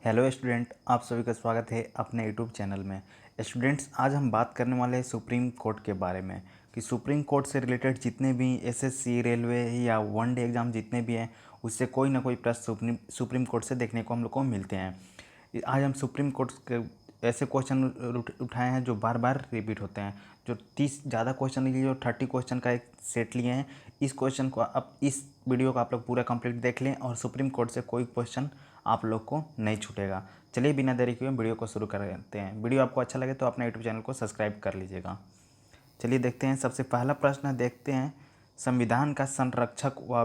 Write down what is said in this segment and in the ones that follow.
Hello student, आप सभी का स्वागत है अपने यूट्यूब चैनल में। स्टूडेंट्स, आज हम बात करने वाले हैं सुप्रीम कोर्ट के बारे में कि सुप्रीम कोर्ट से रिलेटेड जितने भी एसएससी, रेलवे या वनडे एग्ज़ाम जितने भी हैं, उससे कोई ना कोई प्रश्न सुप्रीम कोर्ट से देखने को हम लोग को मिलते हैं। आज हम सुप्रीम कोर्ट के ऐसे क्वेश्चन उठाए हैं जो बार बार रिपीट होते हैं। जो 30 ज़्यादा क्वेश्चन लिए, जो 30 क्वेश्चन का एक सेट लिए हैं। इस क्वेश्चन को अब इस वीडियो को आप लोग पूरा कंप्लीट देख लें और सुप्रीम कोर्ट से कोई क्वेश्चन आप लोग को नहीं छूटेगा। चलिए बिना देरी किए वीडियो को शुरू करते हैं। वीडियो आपको अच्छा लगे तो अपने यूट्यूब चैनल को सब्सक्राइब कर लीजिएगा। चलिए देखते हैं, सबसे पहला प्रश्न है, देखते हैं संविधान का संरक्षक व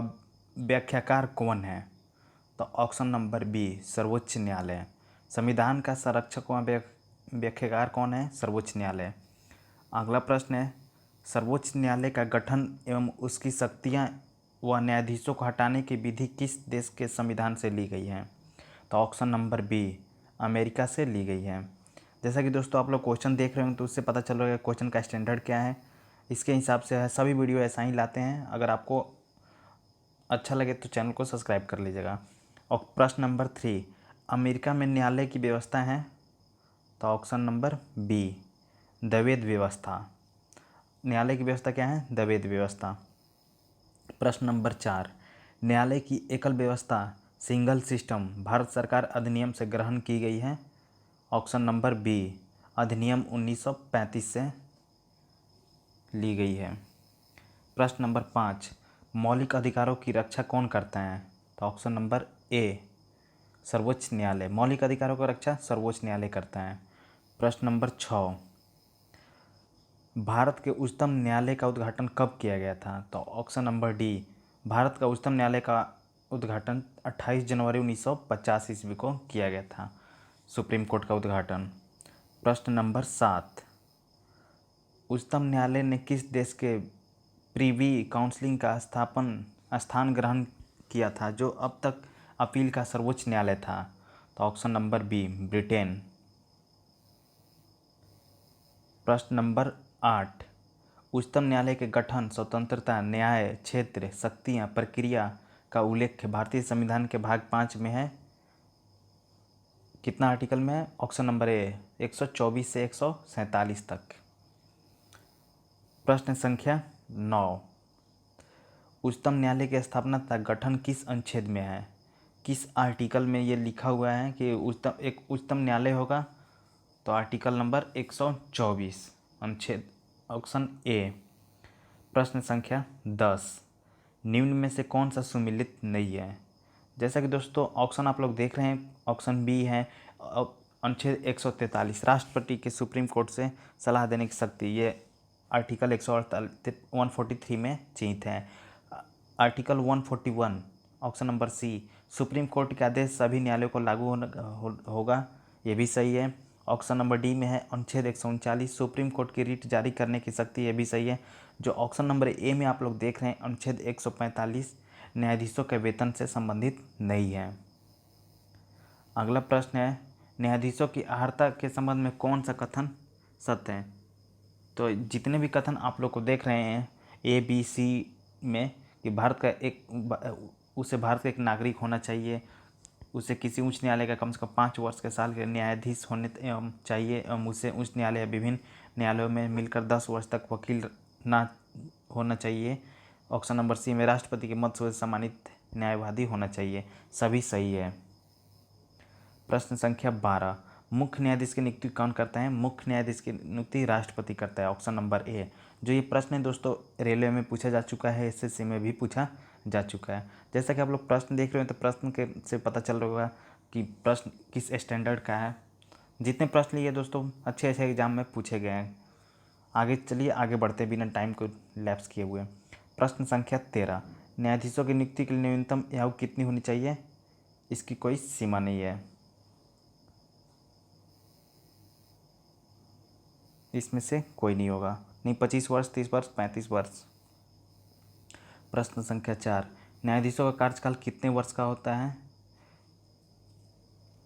व्याख्याकार कौन है। तो ऑप्शन नंबर बी, सर्वोच्च न्यायालय। संविधान का संरक्षक व व्याख्याकार कौन है? सर्वोच्च न्यायालय। अगला प्रश्न है, सर्वोच्च न्यायालय का गठन एवं उसकी शक्तियाँ व न्यायाधीशों को हटाने की विधि किस देश के संविधान से ली गई है? तो ऑप्शन नंबर बी, अमेरिका से ली गई है। जैसा कि दोस्तों आप लोग क्वेश्चन देख रहे होंगे तो उससे पता चल रहा है क्वेश्चन का स्टैंडर्ड क्या है। इसके हिसाब से है, सभी वीडियो ऐसा ही लाते हैं। अगर आपको अच्छा लगे तो चैनल को सब्सक्राइब कर लीजिएगा। और प्रश्न नंबर 3, अमेरिका में न्यायालय की व्यवस्था है। तो ऑप्शन नंबर बी, द्वैध व्यवस्था। न्यायालय की व्यवस्था क्या है? द्वैध व्यवस्था। प्रश्न नंबर 4, न्यायालय की एकल व्यवस्था सिंगल सिस्टम भारत सरकार अधिनियम से ग्रहण की गई है। ऑप्शन नंबर बी, अधिनियम 1935 से ली गई है। प्रश्न नंबर 5, मौलिक अधिकारों की रक्षा कौन करता है? तो ऑप्शन नंबर ए, सर्वोच्च न्यायालय। मौलिक अधिकारों की रक्षा सर्वोच्च न्यायालय करता है। प्रश्न नंबर 6, भारत के उच्चतम न्यायालय का उद्घाटन कब किया गया था? तो ऑप्शन नंबर डी, भारत का उच्चतम न्यायालय का उद्घाटन 28 जनवरी 1950 ईस्वी को किया गया था, सुप्रीम कोर्ट का उद्घाटन। प्रश्न नंबर 7, उच्चतम न्यायालय ने किस देश के प्रीवी काउंसिल का स्थान ग्रहण किया था जो अब तक अपील का सर्वोच्च न्यायालय था? तो ऑप्शन नंबर बी, ब्रिटेन। प्रश्न नंबर 8, उच्चतम न्यायालय के गठन, स्वतंत्रता, न्याय क्षेत्र, शक्तियाँ, प्रक्रिया का उल्लेख भारतीय संविधान के भाग 5 में है। कितना आर्टिकल में है? ऑप्शन नंबर ए, 124 से 147 तक। प्रश्न संख्या 9, उच्चतम न्यायालय की स्थापना तथा गठन किस अनुच्छेद में है? किस आर्टिकल में ये लिखा हुआ है कि एक उच्चतम न्यायालय होगा? तो आर्टिकल नंबर 124, अनुच्छेद ऑप्शन ए। प्रश्न संख्या 10, निम्न में से कौन सा सुमेलित नहीं है? जैसा कि दोस्तों ऑप्शन आप लोग देख रहे हैं, ऑप्शन बी है अनुच्छेद 143, राष्ट्रपति के सुप्रीम कोर्ट से सलाह देने की शक्ति, ये आर्टिकल 143 में चिन्हित है। Article 141, option number C, supreme court के आदेश सभी न्यायालयों को लागू होगा, ये भी सही है। ऑप्शन नंबर डी में है अनुच्छेद 139, सुप्रीम कोर्ट की रिट जारी करने की शक्ति, ये भी सही है। जो ऑप्शन नंबर ए में आप लोग देख रहे हैं अनुच्छेद 145, न्यायाधीशों के वेतन से संबंधित नहीं है। अगला प्रश्न है, न्यायाधीशों की अर्हता के संबंध में कौन सा कथन सत्य है? तो जितने भी कथन आप लोग को देख रहे हैं ए बी सी में कि उसे भारत का एक नागरिक होना चाहिए, उसे किसी उच्च न्यायालय का कम से कम 5 वर्ष के साल के न्यायाधीश होने चाहिए एवं उसे उच्च न्यायालय या विभिन्न न्यायालयों में मिलकर 10 वर्ष तक वकील ना होना चाहिए। ऑप्शन नंबर सी में राष्ट्रपति के मत से सम्मानित न्यायवादी होना चाहिए, सभी सही है। प्रश्न संख्या 12, मुख्य न्यायाधीश की नियुक्ति कौन करता है? मुख्य न्यायाधीश की नियुक्ति राष्ट्रपति करता है, ऑप्शन नंबर ए। जो ये प्रश्न है दोस्तों रेलवे में पूछा जा चुका है, एसएससी में भी पूछा जा चुका है। जैसा कि आप लोग प्रश्न देख रहे हो तो प्रश्न के से पता चल रहा होगा कि प्रश्न किस स्टैंडर्ड का है। जितने प्रश्न लिए दोस्तों अच्छे अच्छे एग्जाम में पूछे गए हैं। आगे चलिए, आगे बढ़ते बिना टाइम को लैप्स किए हुए। प्रश्न संख्या 13, न्यायाधीशों की नियुक्ति के लिए न्यूनतम आयु कितनी होनी चाहिए? इसकी कोई सीमा नहीं है, इसमें से कोई नहीं होगा, नहीं 25 वर्ष, 30 वर्ष, 35 वर्ष। प्रश्न संख्या 4, न्यायाधीशों का कार्यकाल कितने वर्ष का होता है?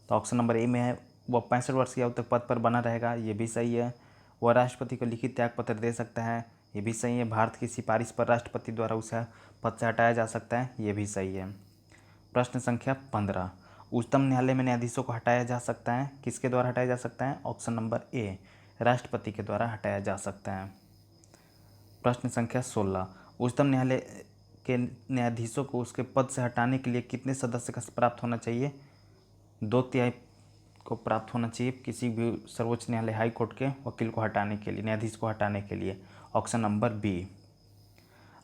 तो ऑप्शन नंबर ए में है वह 65 वर्ष की आयु तक पद पर बना रहेगा, ये भी सही है। वह राष्ट्रपति को लिखित त्याग पत्र दे सकता है, ये भी सही है। भारत की सिफारिश पर राष्ट्रपति द्वारा उसे पद से हटाया जा सकता है, ये भी सही है। प्रश्न संख्या 15, उच्चतम न्यायालय में न्यायाधीशों को हटाया जा सकता है, किसके द्वारा हटाया जा सकता है? ऑप्शन नंबर ए, राष्ट्रपति के द्वारा हटाया जा सकता है। प्रश्न संख्या 16, उच्चतम न्यायालय के न्यायाधीशों को उसके पद से हटाने के लिए कितने सदस्य का प्राप्त होना चाहिए? 2/3 को प्राप्त होना चाहिए किसी भी सर्वोच्च न्यायालय हाई कोर्ट के वकील को हटाने के लिए, न्यायाधीश को हटाने के लिए। Option number B.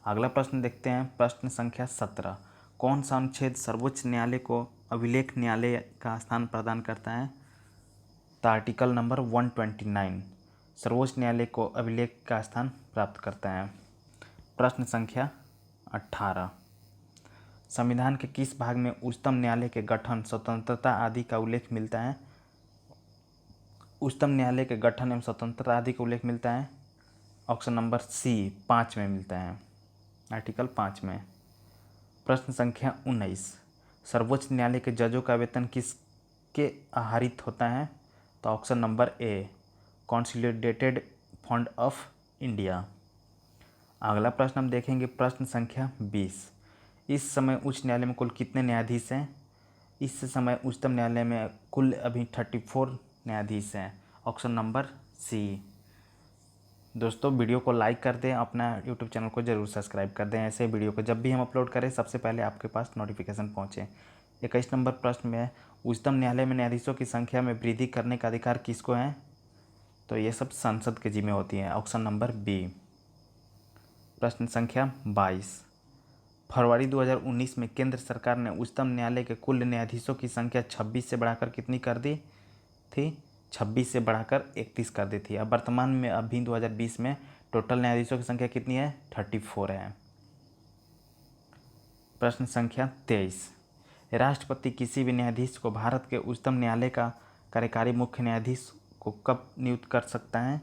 अगला प्रश्न देखते हैं, प्रश्न संख्या 17, कौन सा अनुच्छेद सर्वोच्च न्यायालय को अभिलेख न्यायालय का स्थान प्रदान करता है? तो आर्टिकल नंबर 129 सर्वोच्च न्यायालय को अभिलेख का स्थान प्राप्त करता है। प्रश्न संख्या 18, संविधान के किस भाग में उच्चतम न्यायालय के गठन, स्वतंत्रता आदि का उल्लेख मिलता है? उच्चतम न्यायालय के गठन एवं स्वतंत्रता आदि का उल्लेख मिलता है? ऑप्शन नंबर सी, 5 में मिलता है, आर्टिकल 5 में। प्रश्न संख्या 19, सर्वोच्च न्यायालय के जजों का वेतन किसके आहारित होता है? तो option number A, consolidated fund of India. अगला प्रश्न हम देखेंगे, प्रश्न संख्या 20, इस समय उच्च न्यायालय में कुल कितने न्यायाधीश हैं? इस समय उच्चतम न्यायालय में कुल अभी 34 न्यायाधीश हैं, ऑप्शन नंबर सी। दोस्तों वीडियो को लाइक कर दें, अपना यूट्यूब चैनल को जरूर सब्सक्राइब कर दें, ऐसे वीडियो को जब भी हम अपलोड करें सबसे पहले आपके पास नोटिफिकेशन पहुंचे। 21 नंबर प्रश्न में है, उच्चतम न्यायालय में न्यायाधीशों की संख्या में वृद्धि करने का अधिकार किसको है? तो ये सब संसद के जिम्मे होती है, ऑप्शन नंबर बी। प्रश्न संख्या 22, फरवरी 2019 में केंद्र सरकार ने उच्चतम न्यायालय के कुल न्यायाधीशों की संख्या 26 से बढ़ाकर कितनी कर दी थी? 26 से बढ़ाकर 31 कर दी थी। अब वर्तमान में अभी 2020 में टोटल न्यायाधीशों की संख्या कितनी है? 34 है। प्रश्न संख्या 23, राष्ट्रपति किसी भी न्यायाधीश को भारत के उच्चतम न्यायालय का कार्यकारी मुख्य न्यायाधीश को कब नियुक्त कर सकता है?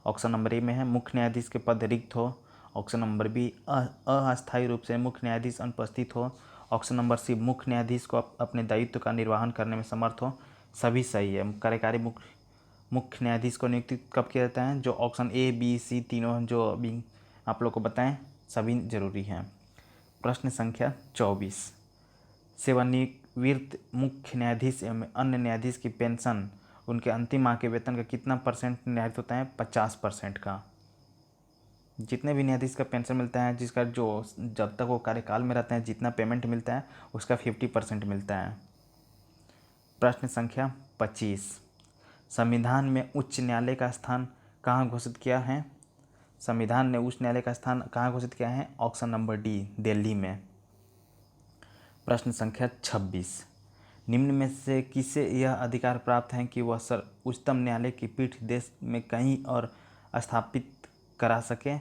ऑप्शन नंबर ए में है, मुख्य न्यायाधीश के पद रिक्त हो। ऑप्शन नंबर बी, अस्थायी रूप से मुख्य न्यायाधीश अनुपस्थित हो। ऑप्शन नंबर सी, मुख्य न्यायाधीश को अपने दायित्व का निर्वहन करने में समर्थ हो। सभी सही है। कार्यकारी मुख्य न्यायाधीश को नियुक्ति कब किया जाता है? जो ऑप्शन ए बी सी तीनों जो अभी आप लोग को बताएं सभी जरूरी हैं। प्रश्न संख्या 24, सेवानिवृत्त मुख्य न्यायाधीश एवं अन्य न्यायाधीश की पेंशन उनके अंतिम माह के वेतन का कितना परसेंट निर्धारित होता है? 50% का। जितने भी न्यायाधीश का पेंशन मिलता है, जिसका जो जब तक वो कार्यकाल में रहते हैं जितना पेमेंट मिलता है उसका 50% मिलता है। प्रश्न संख्या 25, संविधान में उच्च न्यायालय का स्थान कहाँ घोषित किया है? संविधान ने उच्च न्यायालय का स्थान कहाँ घोषित किया है? ऑप्शन नंबर डी, दिल्ली में। प्रश्न संख्या 26, निम्न में से किसे यह अधिकार प्राप्त है कि वह उच्चतम न्यायालय की पीठ देश में कहीं और स्थापित करा सके?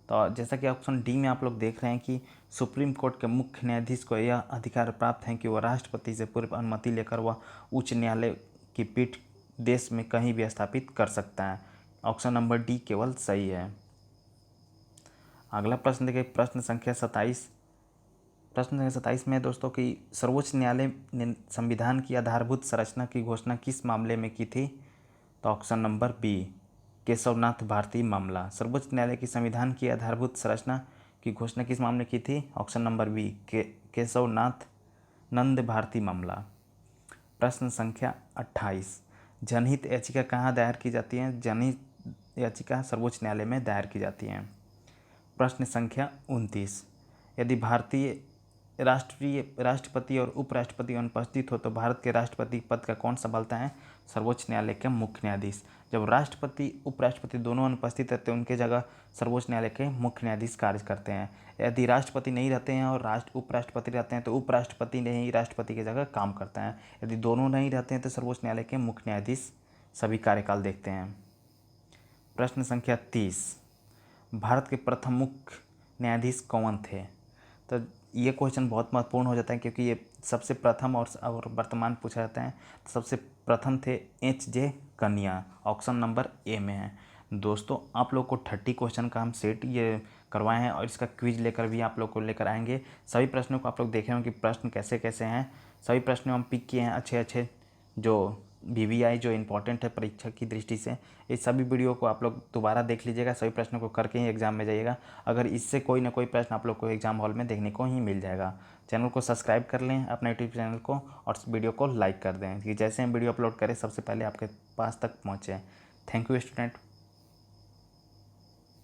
तो जैसा कि ऑप्शन डी में आप लोग देख रहे हैं कि सुप्रीम कोर्ट के मुख्य न्यायाधीश को यह अधिकार प्राप्त है कि वह राष्ट्रपति से पूर्व अनुमति लेकर वह उच्च न्यायालय की पीठ देश में कहीं भी स्थापित कर सकता है। ऑप्शन नंबर डी केवल सही है। अगला प्रश्न देखिए, प्रश्न संख्या 27। प्रश्न संख्या 27 में दोस्तों कि सर्वोच्च न्यायालय ने संविधान की आधारभूत संरचना की घोषणा किस मामले में की थी? तो option number B, Keshavnath Bharati मामला। सर्वोच्च न्यायालय की संविधान की आधारभूत संरचना की घोषणा किस मामले की थी? ऑप्शन नंबर बी, केशवनाथ नंद भारती मामला। प्रश्न संख्या 28, जनहित याचिका कहाँ दायर की जाती है? जनहित याचिका सर्वोच्च न्यायालय में दायर की जाती है। प्रश्न संख्या 29, यदि भारतीय राष्ट्रपति और उपराष्ट्रपति अनुपस्थित हो तो भारत के राष्ट्रपति पद का कौन संभालता है? सर्वोच्च न्यायालय के मुख्य न्यायाधीश। जब राष्ट्रपति उपराष्ट्रपति दोनों अनुपस्थित रहते हैं उनके जगह सर्वोच्च न्यायालय के मुख्य न्यायाधीश कार्य करते हैं। यदि राष्ट्रपति नहीं रहते हैं और उपराष्ट्रपति रहते हैं तो उपराष्ट्रपति ने ही राष्ट्रपति की जगह काम करता है। यदि दोनों नहीं रहते हैं तो सर्वोच्च न्यायालय के मुख्य न्यायाधीश सभी कार्यकाल देखते हैं। प्रश्न संख्या 30, भारत के प्रथम मुख्य न्यायाधीश कौन थे? तो ये क्वेश्चन बहुत महत्वपूर्ण हो जाता है क्योंकि ये सबसे प्रथम और वर्तमान पूछा जाता है। तो सबसे प्रथम थे H.J. कनिया, ऑप्शन नंबर ए में है। दोस्तों आप लोग को 30 क्वेश्चन का हम सेट ये करवाए हैं और इसका क्विज लेकर भी आप लोग को लेकर आएंगे। सभी प्रश्नों को आप लोग देखे होंगे कि प्रश्न कैसे कैसे हैं। सभी प्रश्नों हम पिक किए हैं अच्छे अच्छे जो VVI जो इम्पोर्टेंट है परीक्षा की दृष्टि से, इस सभी वीडियो को आप लोग दोबारा देख लीजिएगा, सभी प्रश्नों को करके ही एग्ज़ाम में जाइएगा। अगर इससे कोई ना कोई प्रश्न आप लोग को एग्ज़ाम हॉल में देखने को ही मिल जाएगा। चैनल को सब्सक्राइब कर लें अपना यूट्यूब चैनल को, और वीडियो को लाइक कर दें कि जैसे हम वीडियो अपलोड करें सबसे पहले आपके पास तक पहुँचे। Thank you student.